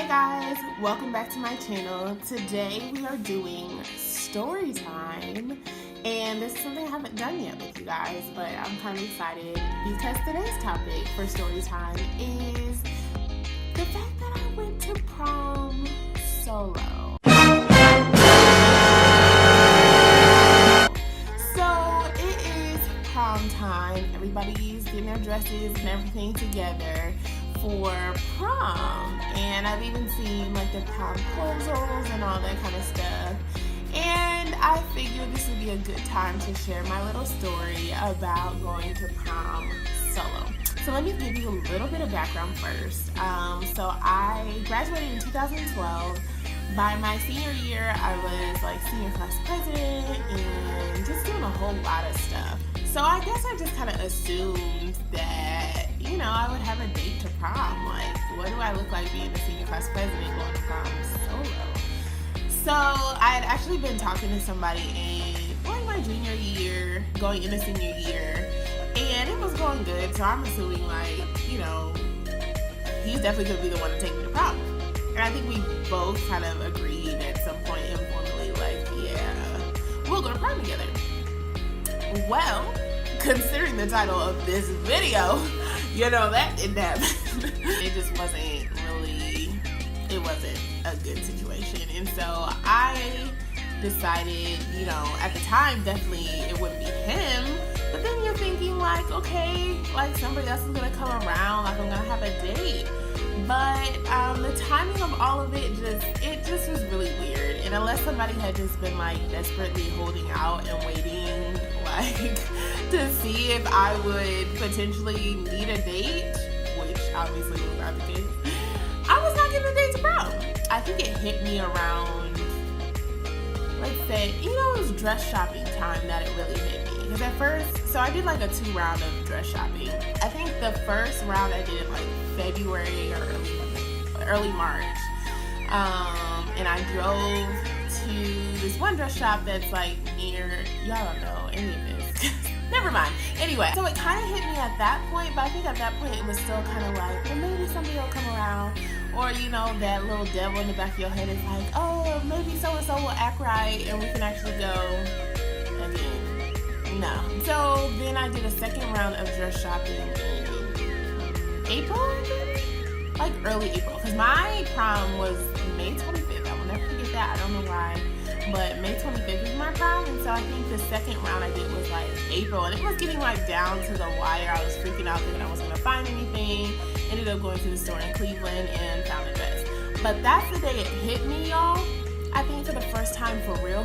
guys, welcome back to my channel. Today we are doing story time, and this is something I haven't done yet with you guys, but I'm kind of excited because today's topic for story time is the fact that I went to prom solo. So it is prom time. Everybody's getting their dresses and everything together for prom, and I've even seen like the promposals and all that kind of stuff, and I figured this would be a good time to share my little story about going to prom solo. So let me give you a little bit of background first. So I graduated in 2012. By my senior year, I was like senior class president and just doing a whole lot of stuff. So I guess I just kind of assumed that, you know, I would have a date to prom. Like, what do I look like being a senior class president going to prom solo? So I had actually been talking to somebody in like my junior year, going into senior year, and it was going good. So I'm assuming like, you know, he's definitely going to be the one to take me to prom. And I think we both kind of agreed at some point informally, like, yeah, we'll go to prom together. Well, considering the title of this video, you know, that didn't happen. It just wasn't really, it wasn't a good situation. And so I decided, you know, at the time, definitely it wouldn't be him. But then you're thinking like, okay, like somebody else is going to come around, like I'm going to have a date. But the timing of all of it just was really weird. And unless somebody had just been like desperately holding out and waiting like to see if I would potentially need a date, which obviously was not the case, I was not getting a date to prom. I think it hit me around, let's say, you know, it was dress shopping time that it really hit me. Because at first, so I did like a 2 round of dress shopping. I think the first round I did like February or early March. And I drove to this one dress shop that's like near, y'all don't know any of this. Never mind. Anyway, so it kind of hit me at that point, but I think at that point it was still kind of like, well, maybe somebody will come around. Or, you know, that little devil in the back of your head is like, oh, maybe so-and-so will act right and we can actually go again. No. So then I did a second round of dress shopping in April, I think? Like early April. Because my prom was May 25th. I will never forget that. I don't know why. But May 25th is my prom. And so I think the second round I did was like April. And it was getting like down to the wire. I was freaking out thinking I wasn't going to find anything. Ended up going to the store in Cleveland and found a dress. But that's the day it hit me, y'all. I think for the first time for real,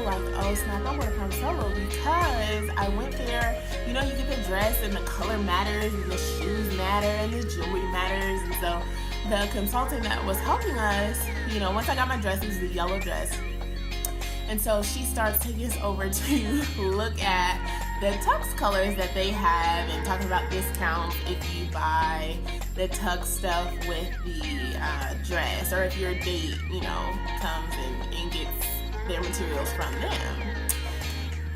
like, oh snap, I'm going to prom solo, because I went there, you know, you get the dress and the color matters and the shoes matter and the jewelry matters. And so the consultant that was helping us, you know, once I got my dress, it was the yellow dress. And so she starts taking us over to look at the tux colors that they have and talking about discounts if you buy the tux stuff with the dress, or if your date, you know, comes and gets their materials from them.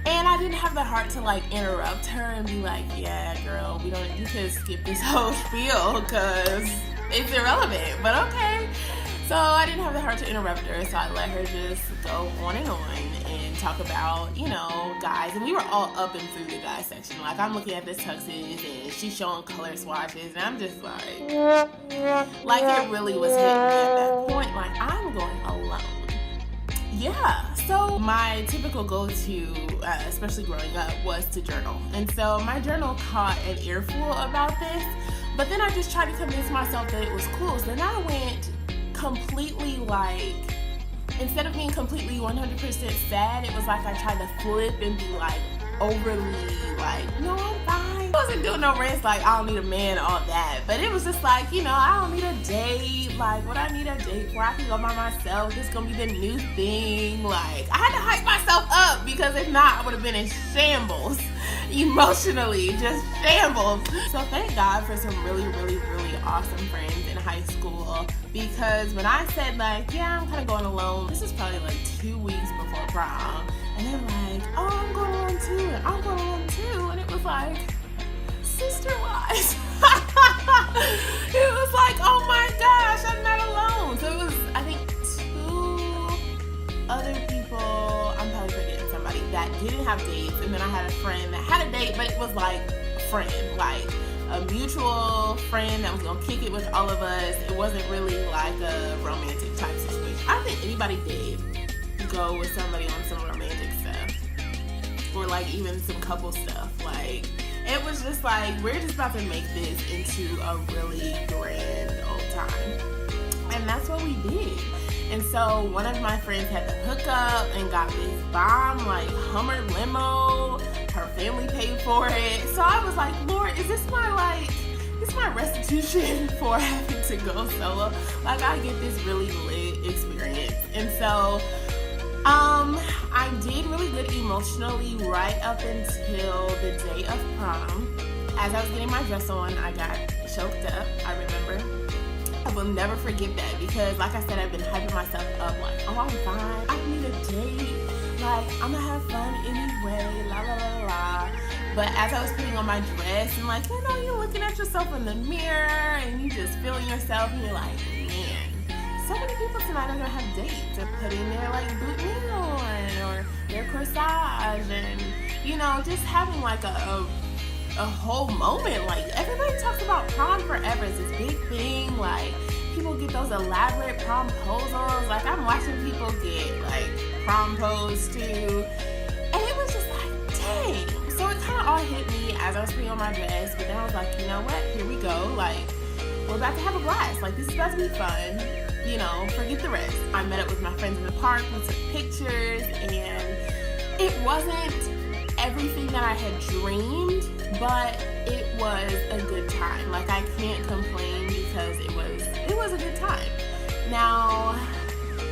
And I didn't have the heart to like interrupt her and be like, yeah, girl, you can skip this whole spiel because it's irrelevant, but okay. So I didn't have the heart to interrupt her, so I let her just go on and talk about, you know, guys. And we were all up and through the guy section. Like, I'm looking at this tuxes and she's showing color swatches, and I'm just like it really was hitting me at that point. Like, I'm going alone. Yeah, so my typical go-to, especially growing up, was to journal. And so my journal caught an earful about this, but then I just tried to convince myself that it was cool. So then I went completely like, instead of being completely 100% sad, it was like I tried to flip and be like overly like, no, I'm fine. I wasn't doing no rants like I don't need a man, all that, but it was just like, you know, I don't need a date. Like, what I need a date for, I can go by myself. This is gonna be the new thing. Like, I had to hype myself up, because if not, I would have been in shambles emotionally, just shambles. So thank God for some really awesome friends in high school, because when I said like, yeah, I'm kind of going alone, this is probably like 2 weeks before prom, and they're like, oh, I'm going alone too, and I'm going alone too, and it was like, sister-wise. It was like, oh my gosh, I'm not alone. So didn't have dates, and then I had a friend that had a date, but it was like a friend, like a mutual friend that was gonna kick it with all of us. It wasn't really like a romantic type situation. I don't think anybody did go with somebody on some romantic stuff, or like even some couple stuff. Like, it was just like, we're just about to make this into a really grand old time. And that's what we did. And so one of my friends had to hook up and got this bomb, like, Hummer limo. Her family paid for it. So I was like, Lord, is this my restitution for having to go solo? Like, I get this really lit experience. And so I did really good emotionally right up until the day of prom. As I was getting my dress on, I got choked up, I remember. I will never forget that, because like I said, I've been hyping myself up like, oh, I'm fine, I don't need a date, like, I'm gonna have fun anyway, la la la la. But as I was putting on my dress and like, you know, you're looking at yourself in the mirror and you just feeling yourself and you're like, man, so many people tonight are gonna have dates. They're putting their like boutonniere on or their corsage, and you know, just having like a whole moment. Like, everybody talks about prom forever. It's this big thing. Like, people get those elaborate promposals. Like, I'm watching people get like promposed too, and it was just like, dang. So it kind of all hit me as I was putting on my dress. But then I was like, you know what? Here we go. Like, we're about to have a blast. Like, this is about to be fun. You know, forget the rest. I met up with my friends in the park. We took pictures, and it wasn't everything that I had dreamed, but it was a good time. Like, I can't complain, because it was a good time. Now,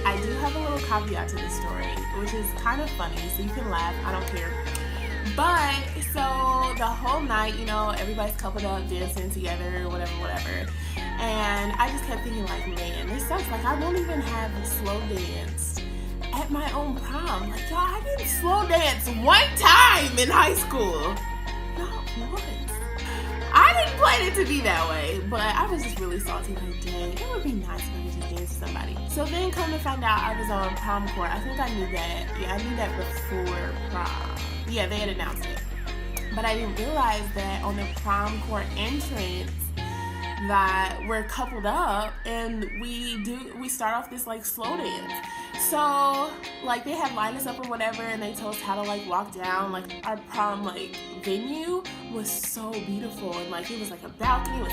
I do have a little caveat to this story, which is kind of funny, so you can laugh, I don't care. But, so the whole night, you know, everybody's coupled up, dancing together, whatever. And I just kept thinking like, man, this sucks. Like, I won't even have a slow dance at my own prom. Like, y'all, I didn't slow dance one time in high school. Not once. I didn't plan it to be that way, but I was just really salty. Like, dang, it would be nice if I could just dance with somebody. So then come to find out, I was on prom court. I think I knew that. Yeah, I knew that before prom. Yeah, they had announced it. But I didn't realize that on the prom court entrance that we're coupled up, and we start off this like slow dance. So like, they had lined us up or whatever, and they told us how to like walk down. Like, our prom like venue was so beautiful, and like, it was like a balcony with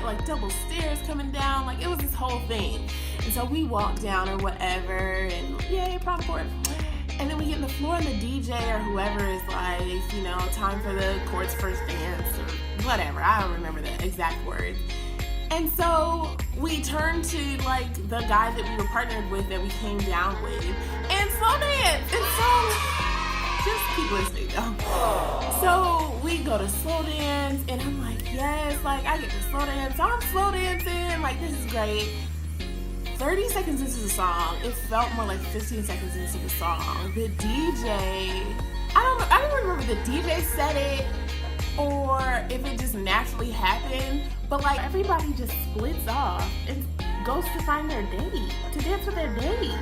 like double stairs coming down. Like, it was this whole thing. And so we walked down or whatever, and yay, prom court. And then we get in the floor, and the DJ or whoever is like, you know, time for the court's first dance or whatever. I don't remember the exact words. And so we turned to like the guy that we were partnered with, that we came down with, and slow dance. And so, just keep listening though. So we go to slow dance, and I'm like, yes, like, I get to slow dance. So I'm slow dancing, like, this is great. 30 seconds into the song, it felt more like 15 seconds into the song, the DJ, I don't remember if the DJ said it or if it just naturally happened, but like, everybody just splits off and goes to find their date, to dance with their date.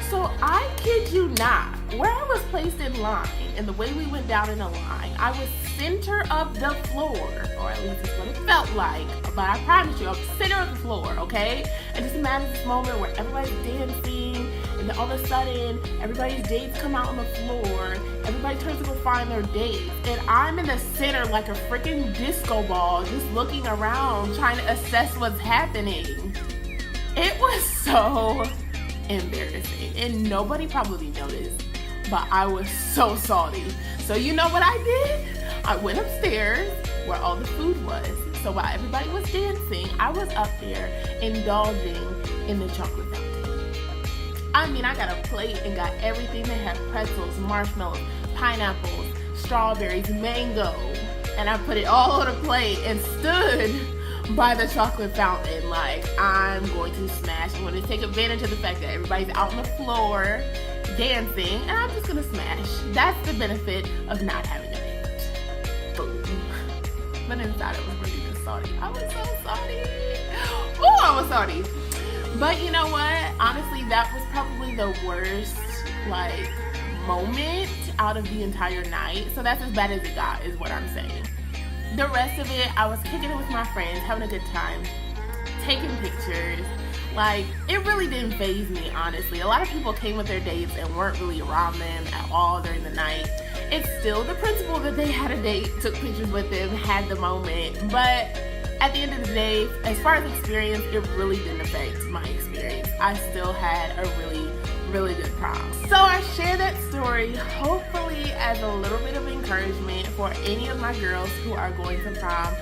So I kid you not, where I was placed in line and the way we went down in a line, I was center of the floor, or at least that's what it felt like. But I promise you, I'm center of the floor, okay? And just imagine this moment where everybody's dancing, and then all of a sudden, everybody's dates come out on the floor, everybody turns to go find their dates, and I'm in the center like a freaking disco ball, just looking around, trying to assess what's happening. It was so embarrassing, and nobody probably noticed, but I was so salty. So you know what I did? I went upstairs where all the food was. So while everybody was dancing, I was up there indulging in the chocolate fountain. I mean, I got a plate and got everything. They had pretzels, marshmallows, pineapples, strawberries, mango, and I put it all on a plate and stood by the chocolate fountain like, I'm going to smash. I'm going to take advantage of the fact that everybody's out on the floor dancing, and I'm just going to smash. That's the benefit of not having a date. Boom. But inside I was really just salty. I was so salty. Oh, I was salty. But you know what? Honestly, that was probably the worst like moment out of the entire night. So that's as bad as it got, is what I'm saying. The rest of it, I was kicking it with my friends, having a good time, taking pictures. Like, it really didn't faze me, honestly. A lot of people came with their dates and weren't really around them at all during the night. It's still the principle that they had a date, took pictures with them, had the moment. But at the end of the day, as far as experience, it really didn't affect my experience. I still had a really good prom. So I share that story hopefully as a little bit of encouragement for any of my girls who are going to prom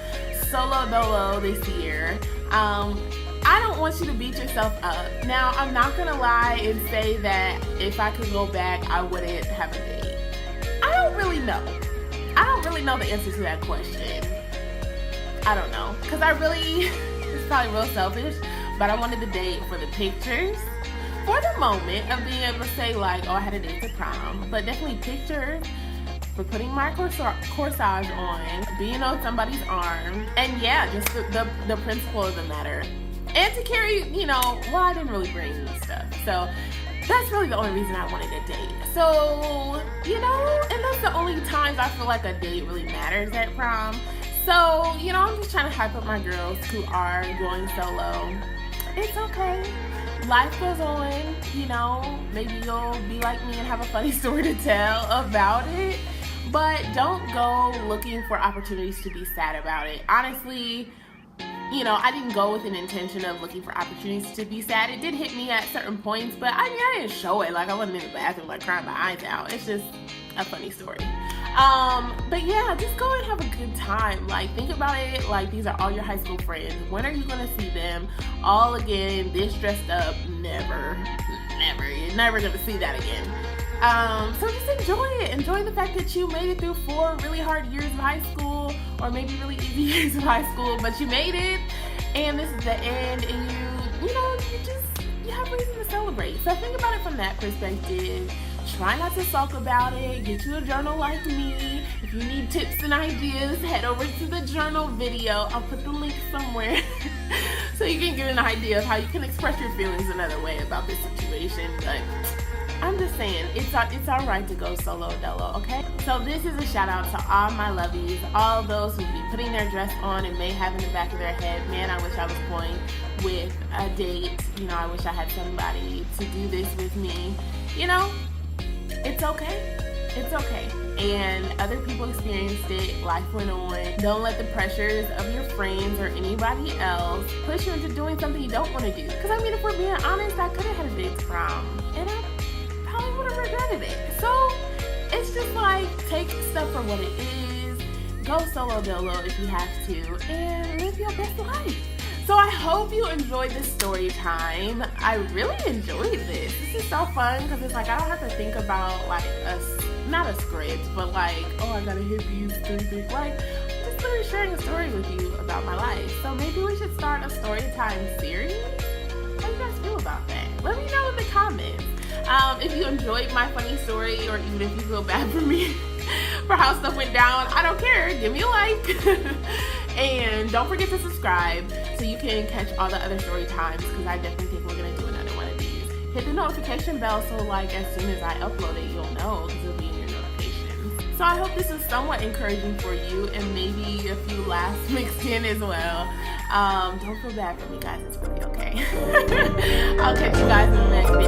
solo dolo this year. I don't want you to beat yourself up. Now, I'm not gonna lie and say that if I could go back, I wouldn't have a date. I don't really know. I don't really know the answer to that question. I don't know, because it's probably real selfish, but I wanted the date for the pictures, for the moment of being able to say like, oh, I had a date to prom, but definitely pictures, for putting my corsage on, being on somebody's arm, and yeah, just the principle of the matter. And to carry, I didn't really bring stuff. So that's really the only reason I wanted a date. So, and that's the only times I feel like a date really matters at prom. So, I'm just trying to hype up my girls who are going solo. It's okay. Life goes on, maybe you'll be like me and have a funny story to tell about it. But don't go looking for opportunities to be sad about it. Honestly, I didn't go with an intention of looking for opportunities to be sad. It did hit me at certain points, but I didn't show it. Like, I wasn't in the bathroom, like, crying my eyes out. It's just a funny story. But yeah, just go and have a good time. Like, think about it like these are all your high school friends. When are you gonna see them all again, this dressed up? Never. You're never gonna see that again. So just enjoy it. Enjoy the fact that you made it through 4 really hard years of high school, or maybe really easy years of high school, but you made it, and this is the end, and you have reason to celebrate. So think about it from that perspective. Try not to sulk about it. Get you a journal like me. If you need tips and ideas, head over to the journal video. I'll put the link somewhere so you can get an idea of how you can express your feelings another way about this situation. But I'm just saying, it's all right to go solo dolo, okay? So this is a shout out to all my lovies, all those who be putting their dress on and may have in the back of their head, man, I wish I was going with a date. I wish I had somebody to do this with me. It's okay. It's okay. And other people experienced it. Life went on. Don't let the pressures of your friends or anybody else push you into doing something you don't want to do. Because if we're being honest, I could have had a date to prom, and I probably would have regretted it. So it's just like, take stuff for what it is. Go solo dolo if you have to, and live your best life. So I hope you enjoyed this story time. I really enjoyed this. This is so fun because it's like I don't have to think about like not a script, but like, oh, I gotta hit these 3 things. Like, just literally sharing a story with you about my life. So maybe we should start a Storytime series. How do you guys feel about that? Let me know in the comments. If you enjoyed my funny story, or even if you feel bad for me for how stuff went down, I don't care. Give me a like. And don't forget to subscribe so you can catch all the other story times, because I definitely think we're going to do another one of these. Hit the notification bell so like as soon as I upload it, you'll know, because it'll be in your notifications. So I hope this is somewhat encouraging for you, and maybe a few laughs mixed in as well. Don't feel bad for me, guys. It's really okay. I'll catch you guys in the next video.